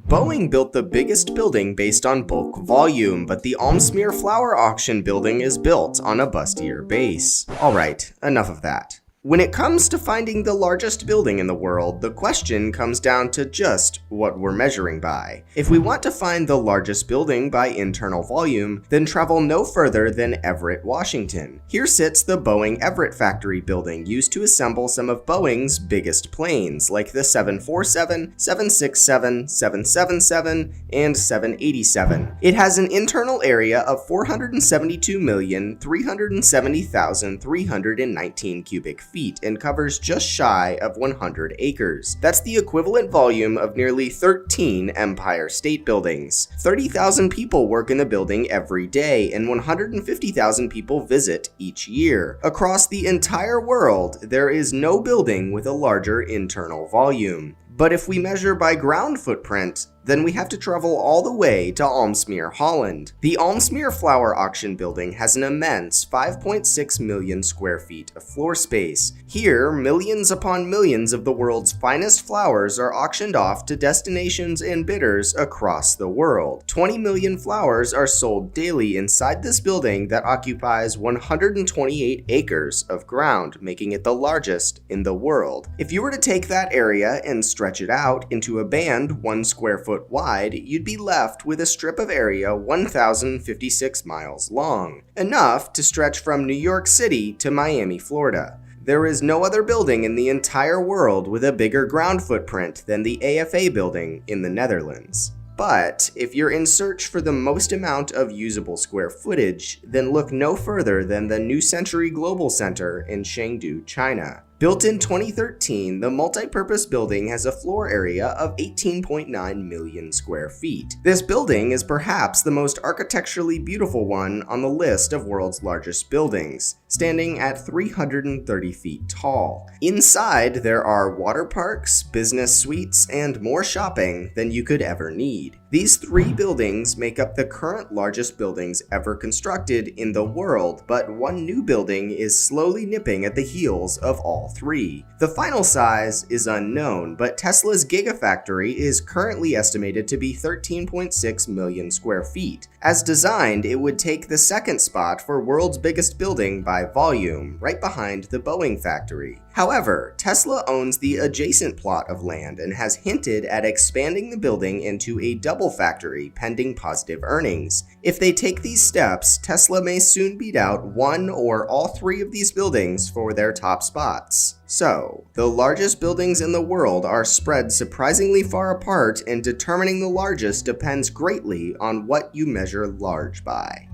Boeing built the biggest building based on bulk volume, but the Aalsmeer Flower Auction building is built on a bustier base. Alright, enough of that. When it comes to finding the largest building in the world, the question comes down to just what we're measuring by. If we want to find the largest building by internal volume, then travel no further than Everett, Washington. Here sits the Boeing Everett Factory building used to assemble some of Boeing's biggest planes, like the 747, 767, 777, and 787. It has an internal area of 472,370,319 cubic feet and covers just shy of 100 acres. That's the equivalent volume of nearly 13 Empire State Buildings. 30,000 people work in the building every day, and 150,000 people visit each year. Across the entire world, there is no building with a larger internal volume. But if we measure by ground footprint, then we have to travel all the way to Aalsmeer, Holland. The Aalsmeer Flower Auction building has an immense 5.6 million square feet of floor space. Here, millions upon millions of the world's finest flowers are auctioned off to destinations and bidders across the world. 20 million flowers are sold daily inside this building that occupies 128 acres of ground, making it the largest in the world. If you were to take that area and stretch it out into a band 1 square foot wide, you'd be left with a strip of area 1,056 miles long, enough to stretch from New York City to Miami, Florida. There is no other building in the entire world with a bigger ground footprint than the AFA building in the Netherlands. But if you're in search for the most amount of usable square footage, then look no further than the New Century Global Center in Chengdu, China. Built in 2013, the multi-purpose building has a floor area of 18.9 million square feet. This building is perhaps the most architecturally beautiful one on the list of world's largest buildings, standing at 330 feet tall. Inside, there are water parks, business suites, and more shopping than you could ever need. These 3 buildings make up the current largest buildings ever constructed in the world, but one new building is slowly nipping at the heels of all 3. The final size is unknown, but Tesla's Gigafactory is currently estimated to be 13.6 million square feet. As designed, it would take the second spot for world's biggest building by volume, right behind the Boeing factory. However, Tesla owns the adjacent plot of land and has hinted at expanding the building into a double factory pending positive earnings. If they take these steps, Tesla may soon beat out one or all 3 of these buildings for their top spots. So, the largest buildings in the world are spread surprisingly far apart, and determining the largest depends greatly on what you measure large by.